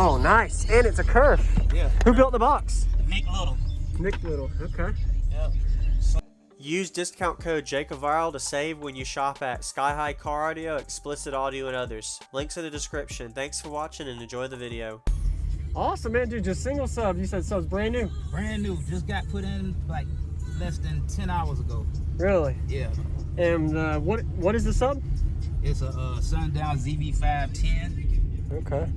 Oh, nice. And it's a curve. Yeah. Who built the box? Nick Little. Nick Little. Okay. Yep. Use discount code JacobViral to save when you shop at Sky High Car Audio, Explicit Audio, and others. Links in the description. Thanks for watching and enjoy the video. Awesome, man, dude. Just single sub. You said sub's brand new. Brand new. Just got put in like less than 10 hours ago. Really? Yeah. And what is the sub? It's a Sundown ZV510. Okay.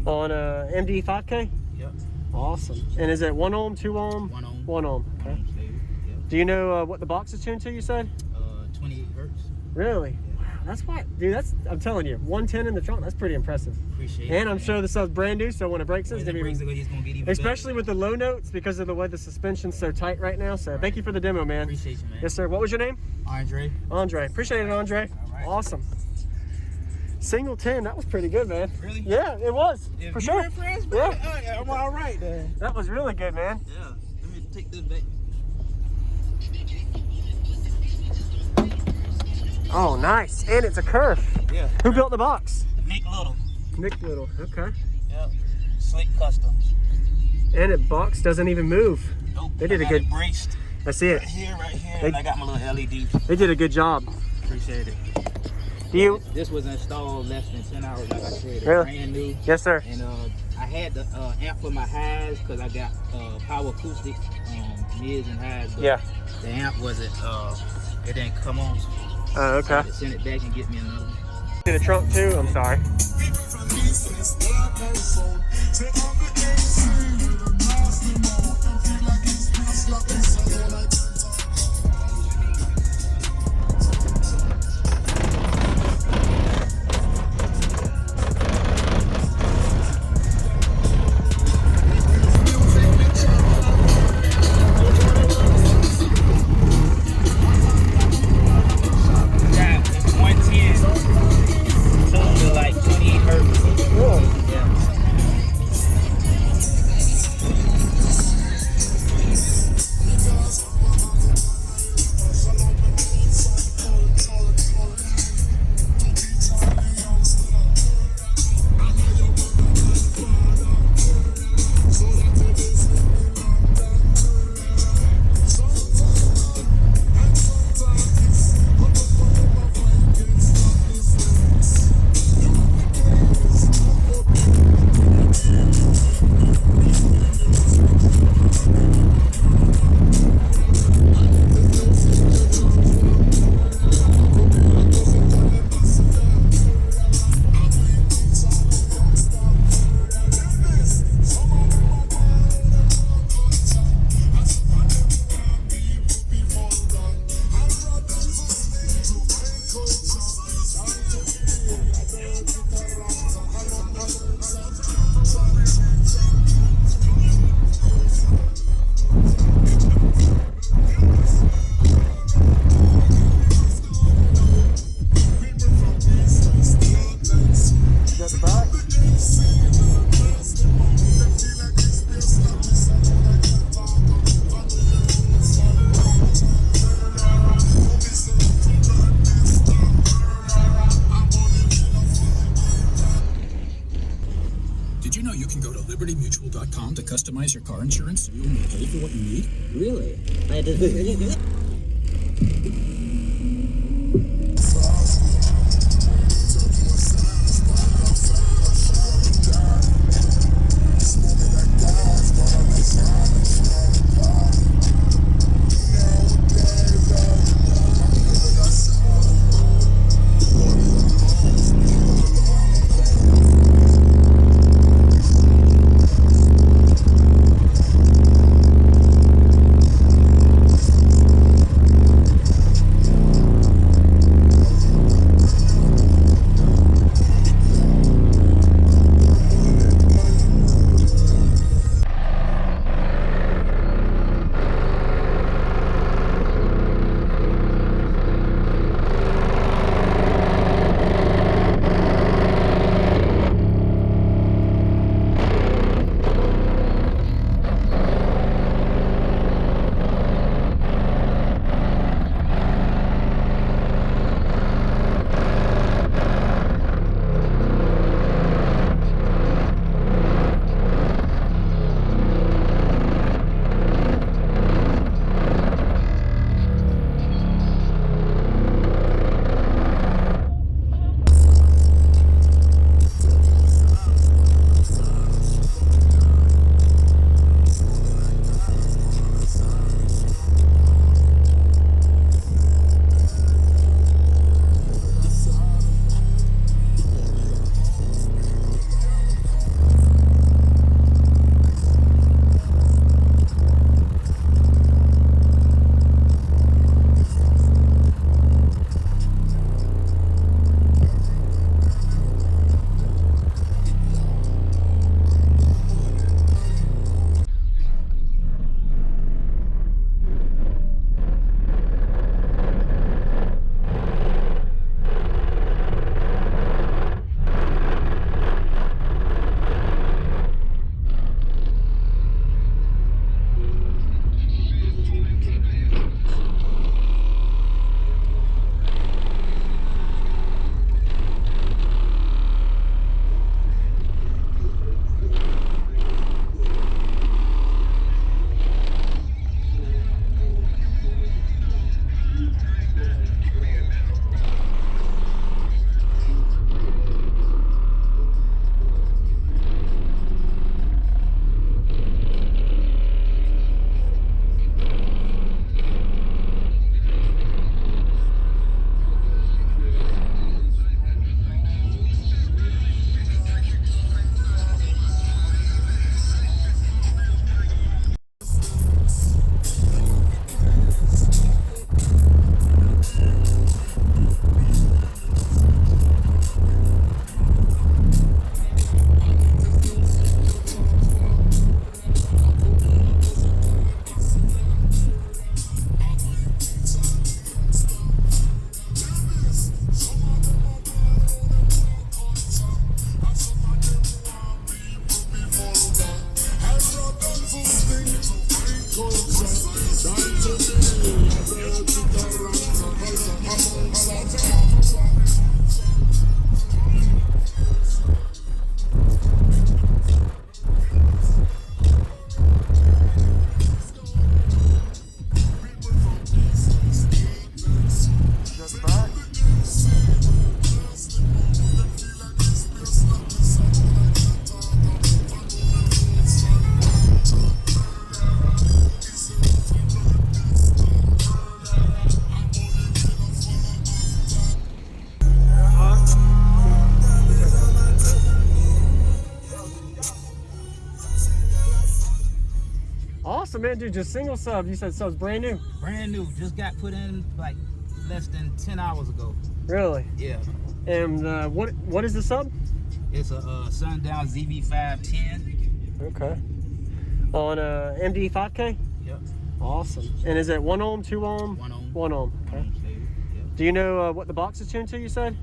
On MD5K? Yep. Awesome. And is it 1 ohm, 2 ohm? 1 ohm. 1 ohm. Okay. Yep. Do you know what the box is tuned to, you said? 28 hertz. Really? Yeah. Wow, that's why, dude, I'm telling you, 110 in the trunk, that's pretty impressive. Appreciate it. And I'm sure the sub's brand new, so when it breaks, it's gonna get even especially better. With the low notes because of the way the suspension's so tight right now. So thank you for the demo, man. Appreciate you, man. Yes, sir. What was your name? Andre. Andre. Appreciate it, Andre. All right. Awesome. Single 10, that was pretty good, man. Really? Yeah, it was. If for you sure. impressed, Yeah. I'm all right then. That was really good, man. Yeah. Let me take this back. Oh, nice. And it's a curve. Yeah. Who built the box? Nick Little. Nick Little. Okay. Yep. Slick Customs. And the box doesn't even move. Nope. They did a good. Braced. I see it. Right here, and I got my little LED. They did a good job. Appreciate it. This was installed less than 10 hours, like I said. It's really? Brand new. Yes, sir. And I had the amp for my highs because I got power acoustic mids and highs. But yeah. The amp wasn't. It didn't come on. Oh, okay. So I had to send it back and get me another one. In the trunk too. I'm sorry. Did you know you can go to libertymutual.com to customize your car insurance so you only pay for what you need? Really? I did. Awesome, man, dude. Just single sub. You said sub's brand new? Brand new. Just got put in like less than 10 hours ago. Really? Yeah. And what is the sub? It's a Sundown ZV510. Okay. On MD5K? Yep. Awesome. And is it 1 ohm, 2 ohm? 1 ohm. 1 ohm. Okay. Yep. Do you know what the box is tuned to, you said?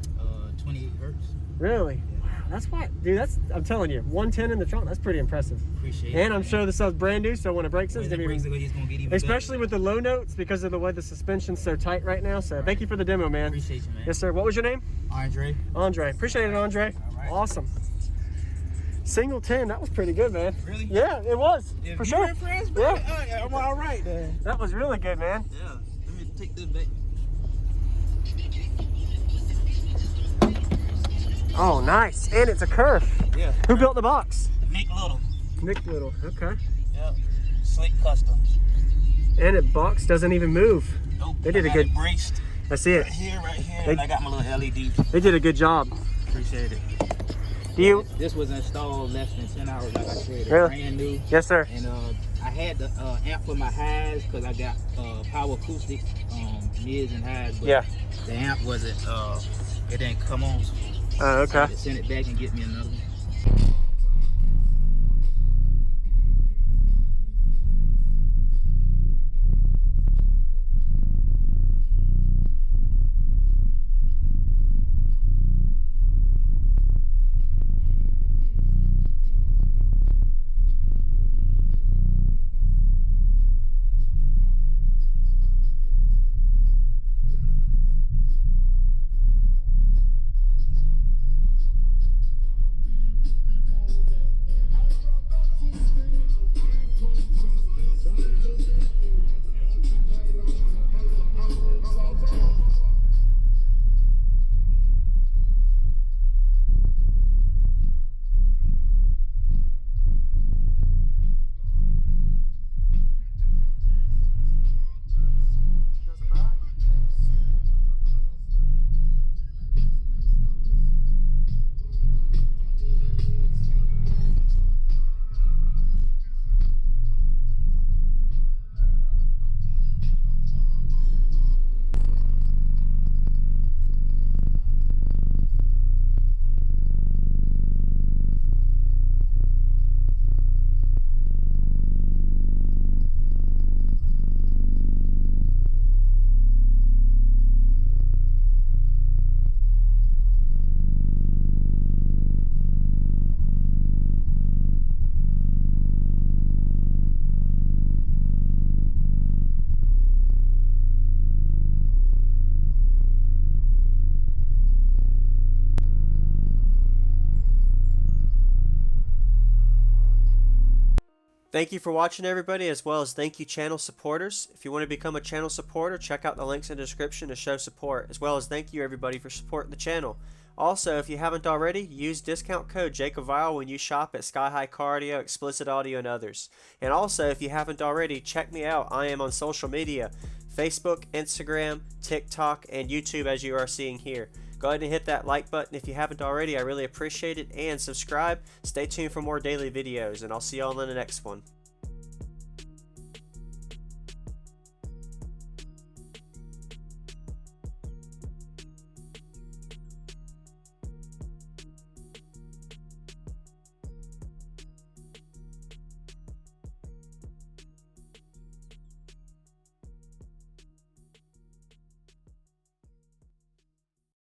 28 hertz. Really? Yeah. Wow, that's why, dude, I'm telling you, 110 in the trunk, that's pretty impressive. Appreciate it. And I'm sure the sub's brand new, so when it breaks, it's gonna be, it's gonna get even especially better. with the low notes because of the way the suspension's so tight right now. So thank you for the demo, man. Appreciate you, man. Yes, sir. What was your name? Andre. Andre. Appreciate it, Andre. All right. Awesome. Single 10, that was pretty good, man. Really? Yeah, it was. If for you sure. and friends, man, Yeah. I'm all right then. That was really good, man. Yeah. Let me take this back. Oh, nice. And it's a curve. Yeah. Who built the box? Nick Little. Nick Little. Okay. Yep. Slick Customs. And it box doesn't even move. Nope. They did I a got good. it braced. I see it. Right here, They- and I got my little LED. They did a good job. Appreciate it. Do you? This was installed less than 10 hours, like I said. It's Really? brand new. Yes, sir. And I had the amp for my highs because I got power acoustic mids and highs, but Yeah. the amp wasn't. It didn't come on. So Oh, I okay. had to send it back and get me another one. Thank you for watching, everybody, as well as thank you channel supporters. If you want to become a channel supporter, check out the links in the description to show support, as well as thank you everybody for supporting the channel. Also, if you haven't already, use discount code JacobViral when you shop at Sky High Car Audio, Explicit Audio, and others. And also, if you haven't already, check me out. I am on social media, Facebook, Instagram, TikTok, and YouTube, as you are seeing here. Go ahead and hit that like button if you haven't already. I really appreciate it. And subscribe. Stay tuned for more daily videos, and I'll see y'all in the next one.